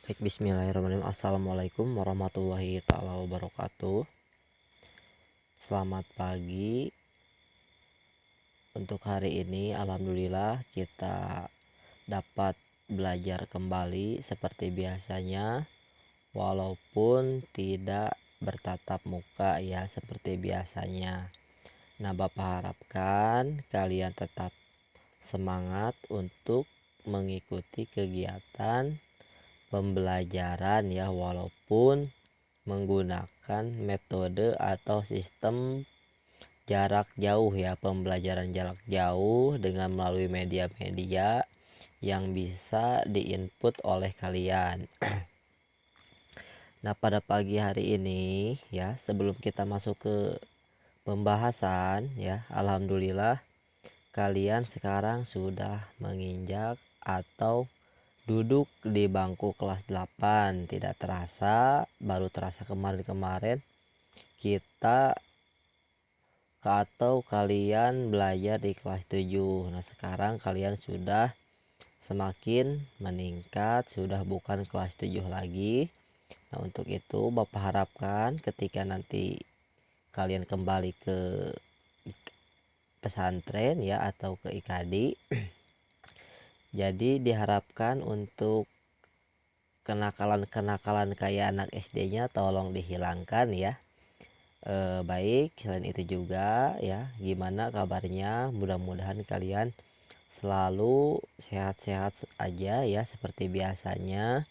Baik, bismillahirrahmanirrahim. Assalamualaikum warahmatullahi ta'ala wabarakatuh. Selamat pagi. Untuk hari ini alhamdulillah kita dapat belajar kembali seperti biasanya, walaupun tidak bertatap muka ya seperti biasanya. Nah, Bapak harapkan kalian tetap semangat untuk mengikuti kegiatan pembelajaran ya, walaupun menggunakan metode atau sistem jarak jauh ya, pembelajaran jarak jauh dengan melalui media-media yang bisa diinput oleh kalian. Nah, pada pagi hari ini ya, sebelum kita masuk ke pembahasan ya, alhamdulillah kalian sekarang sudah menginjak atau duduk di bangku kelas 8. Tidak terasa, baru terasa kemarin-kemarin kita atau kalian belajar di kelas 7. Nah, sekarang kalian sudah semakin meningkat, sudah bukan kelas 7 lagi. Nah, untuk itu Bapak harapkan ketika nanti kalian kembali ke pesantren ya atau ke IKD, jadi diharapkan untuk kenakalan-kenakalan kayak anak SD-nya tolong dihilangkan ya. Baik, selain itu juga ya, gimana kabarnya? Mudah-mudahan kalian selalu sehat-sehat aja ya seperti biasanya.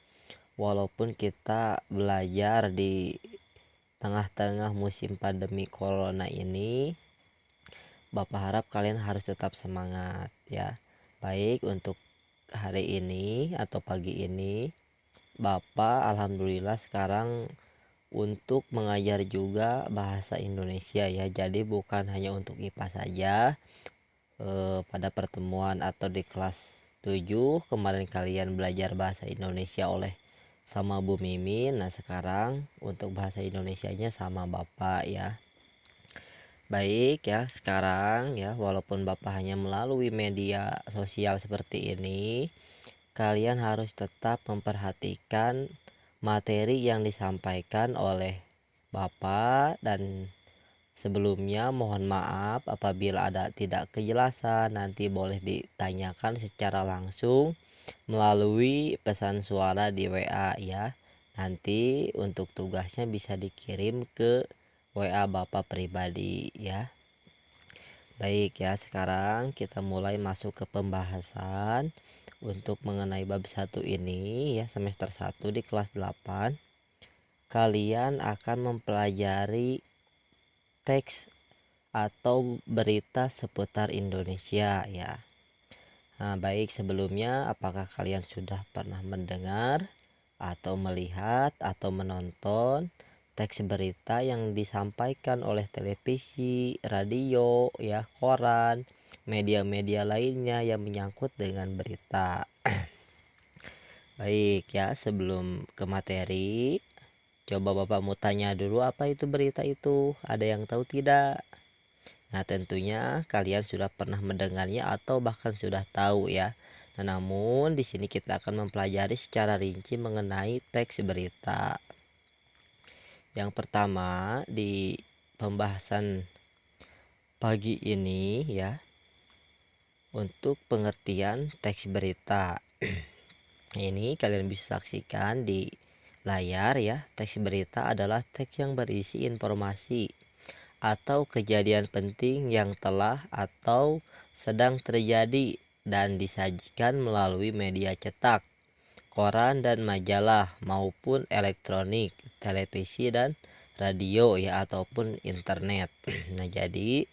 Walaupun kita belajar di tengah-tengah musim pandemi corona ini, Bapak harap kalian harus tetap semangat ya. Baik, untuk hari ini atau pagi ini Bapak alhamdulillah sekarang untuk mengajar juga bahasa Indonesia ya. Jadi bukan hanya untuk IPA saja. Pada pertemuan atau di kelas 7 kemarin kalian belajar bahasa Indonesia oleh sama Bu Mimin. Nah, sekarang untuk bahasa Indonesianya sama Bapak ya. Baik ya, sekarang ya walaupun Bapak hanya melalui media sosial seperti ini, kalian harus tetap memperhatikan materi yang disampaikan oleh Bapak, dan sebelumnya mohon maaf apabila ada tidak kejelasan, nanti boleh ditanyakan secara langsung melalui pesan suara di WA ya. Nanti untuk tugasnya bisa dikirim ke WA Bapak pribadi ya. Baik ya, sekarang kita mulai masuk ke pembahasan untuk mengenai bab 1 ini ya, semester 1 di kelas 8. Kalian akan mempelajari teks atau berita seputar Indonesia ya. Nah, baik, sebelumnya apakah kalian sudah pernah mendengar atau melihat atau menonton teks berita yang disampaikan oleh televisi, radio, ya, koran, media-media lainnya yang menyangkut dengan berita? Baik ya, sebelum ke materi, coba Bapak mau tanya dulu, apa itu berita itu? Ada yang tahu tidak? Nah, tentunya kalian sudah pernah mendengarnya atau bahkan sudah tahu ya. Nah, namun di sini kita akan mempelajari secara rinci mengenai teks berita. Yang pertama di pembahasan pagi ini ya, untuk pengertian teks berita. Ini kalian bisa saksikan di layar ya. Teks berita adalah teks yang berisi informasi atau kejadian penting yang telah atau sedang terjadi dan disajikan melalui media cetak, koran dan majalah maupun elektronik, televisi dan radio ya ataupun internet. Nah, jadi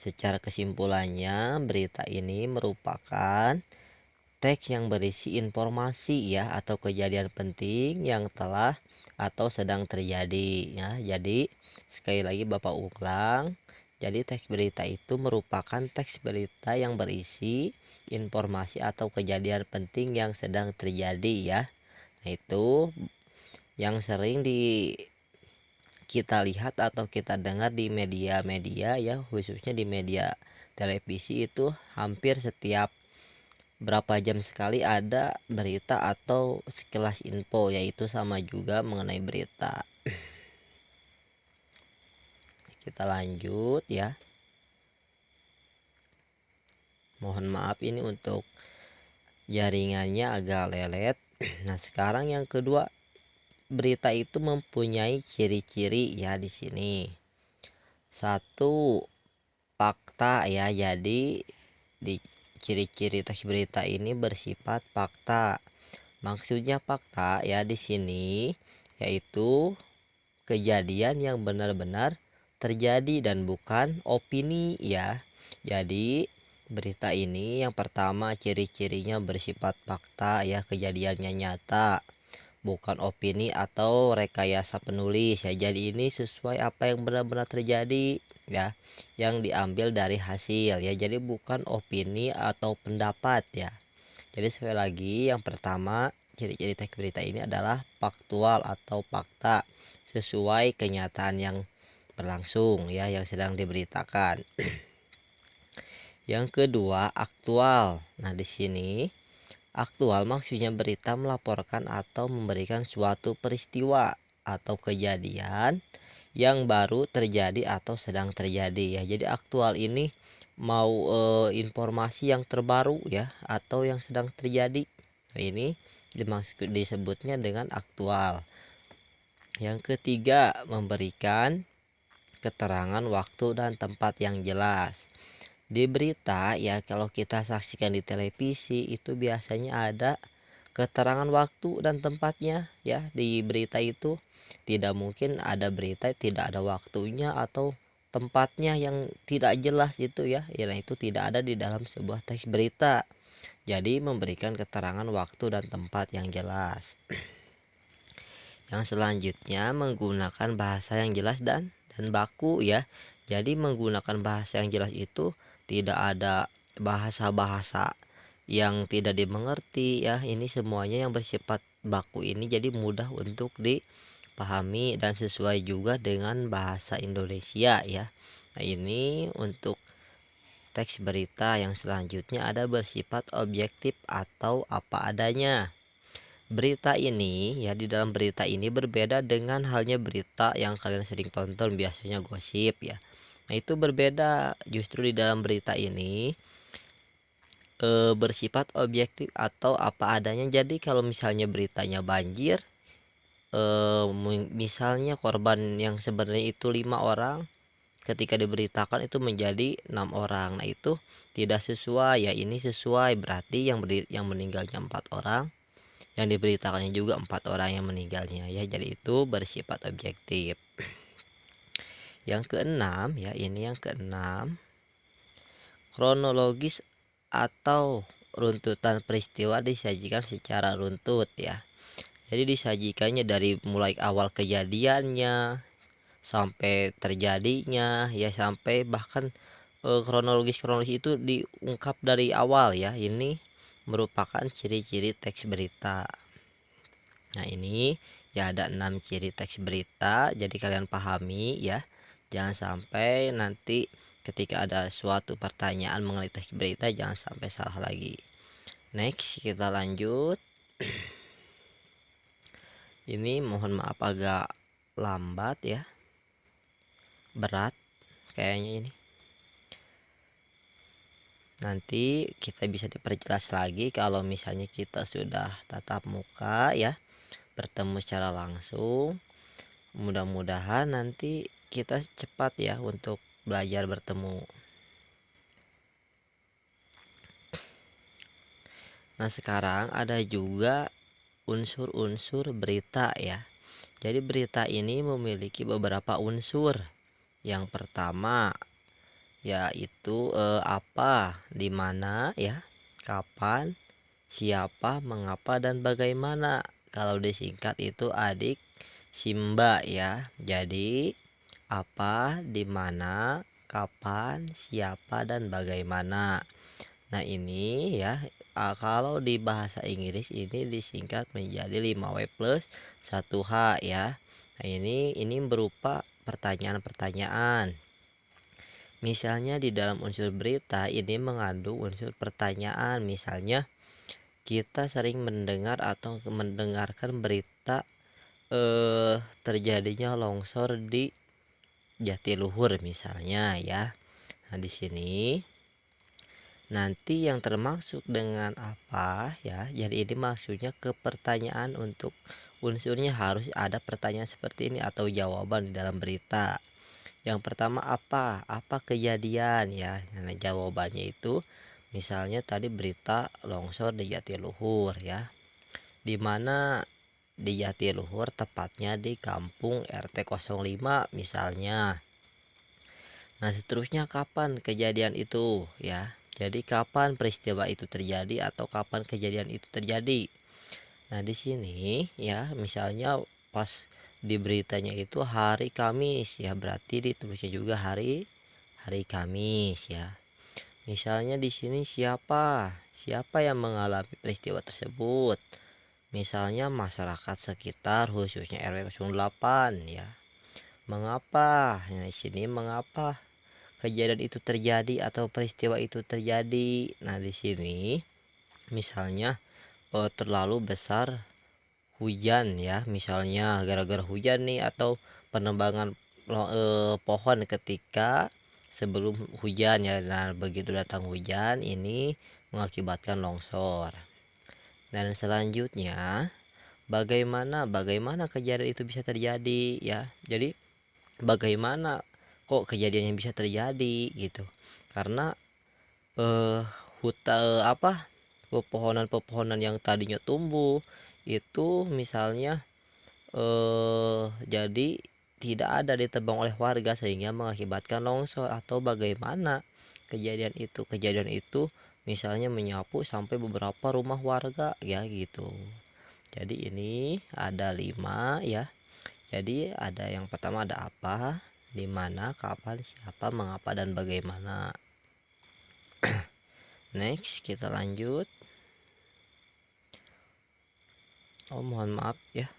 secara kesimpulannya berita ini merupakan teks yang berisi informasi ya atau kejadian penting yang telah atau sedang terjadi ya. Jadi sekali lagi Bapak ulang. Jadi teks berita itu merupakan teks berita yang berisi informasi atau kejadian penting yang sedang terjadi ya. Nah, itu yang sering kita lihat atau kita dengar di media-media ya, khususnya di media televisi itu hampir setiap berapa jam sekali ada berita atau sekilas info, yaitu sama juga mengenai berita. Kita lanjut ya. Mohon maaf ini untuk jaringannya agak lelet. Nah, sekarang yang kedua, berita itu mempunyai ciri-ciri ya di sini. Satu, fakta ya. Jadi di ciri-ciri teks berita ini bersifat fakta. Maksudnya fakta ya di sini yaitu kejadian yang benar-benar terjadi dan bukan opini ya. Jadi berita ini yang pertama ciri-cirinya bersifat fakta ya, kejadiannya nyata, bukan opini atau rekayasa penulis ya. Jadi ini sesuai apa yang benar-benar terjadi ya, yang diambil dari hasil ya. Jadi bukan opini atau pendapat ya. Jadi sekali lagi, yang pertama ciri-ciri teks berita ini adalah faktual atau fakta sesuai kenyataan yang berlangsung ya, yang sedang diberitakan. Yang kedua, aktual. Nah, di sini aktual maksudnya berita melaporkan atau memberikan suatu peristiwa atau kejadian yang baru terjadi atau sedang terjadi ya. Jadi aktual ini mau informasi yang terbaru ya atau yang sedang terjadi. Nah, ini disebutnya dengan aktual. Yang ketiga, memberikan keterangan waktu dan tempat yang jelas. Di berita ya, kalau kita saksikan di televisi itu biasanya ada keterangan waktu dan tempatnya ya. Di berita itu tidak mungkin ada berita tidak ada waktunya atau tempatnya yang tidak jelas itu ya. Nah, itu tidak ada di dalam sebuah teks berita. Jadi memberikan keterangan waktu dan tempat yang jelas. Yang selanjutnya menggunakan bahasa yang jelas dan baku ya. Jadi menggunakan bahasa yang jelas itu tidak ada bahasa-bahasa yang tidak dimengerti ya. Ini semuanya yang bersifat baku ini jadi mudah untuk dipahami dan sesuai juga dengan bahasa Indonesia ya. Nah, ini untuk teks berita. Yang selanjutnya ada bersifat objektif atau apa adanya. Berita ini ya, di dalam berita ini berbeda dengan halnya berita yang kalian sering tonton, biasanya gosip ya. Nah, itu berbeda, justru di dalam berita ini bersifat objektif atau apa adanya. Jadi kalau misalnya beritanya banjir, misalnya korban yang sebenarnya itu 5 orang, ketika diberitakan itu menjadi 6 orang. Nah, itu tidak sesuai ya. Ini sesuai, berarti yang meninggalnya 4 orang, yang diberitakannya juga 4 orang yang meninggalnya ya. Jadi itu bersifat objektif. Yang keenam ya, ini yang keenam, kronologis atau runtutan peristiwa disajikan secara runtut ya. Jadi disajikannya dari mulai awal kejadiannya sampai terjadinya ya, sampai bahkan kronologis itu diungkap dari awal ya. Ini merupakan ciri-ciri teks berita. Nah, ini ya ada 6 ciri teks berita. Jadi kalian pahami ya. Jangan sampai nanti ketika ada suatu pertanyaan mengenai teks berita jangan sampai salah lagi. Next, kita lanjut. Ini mohon maaf agak lambat ya. Berat kayaknya ini. Nanti kita bisa diperjelas lagi kalau misalnya kita sudah tatap muka ya, bertemu secara langsung. Mudah-mudahan nanti kita cepat ya untuk belajar bertemu. Nah, sekarang ada juga unsur-unsur berita ya. Jadi berita ini memiliki beberapa unsur. Yang pertama yaitu apa, di mana ya, kapan, siapa, mengapa, dan bagaimana. Kalau disingkat itu adik Simba ya. Jadi apa, di mana, kapan, siapa, dan bagaimana. Nah, ini ya, kalau di bahasa Inggris ini disingkat menjadi 5W plus 1H ya. Nah, ini berupa pertanyaan-pertanyaan. Misalnya di dalam unsur berita ini mengandung unsur pertanyaan. Misalnya kita sering mendengar atau mendengarkan berita terjadinya longsor di Jatiluhur misalnya ya. Nah, di sini nanti yang termasuk dengan apa ya. Jadi ini maksudnya ke pertanyaan, untuk unsurnya harus ada pertanyaan seperti ini atau jawaban di dalam berita. Yang pertama apa? Apa kejadian ya? Nah, jawabannya itu misalnya tadi berita longsor di Jatiluhur ya. Di mana di Jatiluhur tepatnya di kampung RT 05 misalnya. Nah, seterusnya kapan kejadian itu ya? Jadi kapan peristiwa itu terjadi atau kapan kejadian itu terjadi? Nah, di sini ya, misalnya pas di beritanya itu hari Kamis ya, berarti ditulisnya juga hari hari Kamis ya. Misalnya di sini siapa yang mengalami peristiwa tersebut? Misalnya masyarakat sekitar khususnya RW 08 ya. Mengapa? Nah, di sini mengapa kejadian itu terjadi atau peristiwa itu terjadi? Nah, di sini misalnya terlalu besar hujan ya, misalnya gara-gara hujan nih, atau penebangan pohon ketika sebelum hujan ya. Nah, begitu datang hujan ini mengakibatkan longsor. Dan selanjutnya bagaimana kejadian itu bisa terjadi ya. Jadi bagaimana kok kejadiannya bisa terjadi gitu, karena eh pepohonan-pepohonan yang tadinya tumbuh itu misalnya jadi tidak ada ditebang oleh warga sehingga mengakibatkan longsor. Atau bagaimana kejadian itu misalnya menyapu sampai beberapa rumah warga ya gitu. Jadi ini ada 5 ya. Jadi ada yang pertama ada apa, di mana, kapan, siapa, mengapa, dan bagaimana. Next kita lanjut. Mohon maaf ya.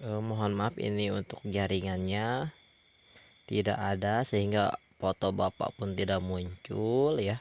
Mohon maaf, ini untuk jaringannya tidak ada sehingga foto bapak pun tidak muncul ya.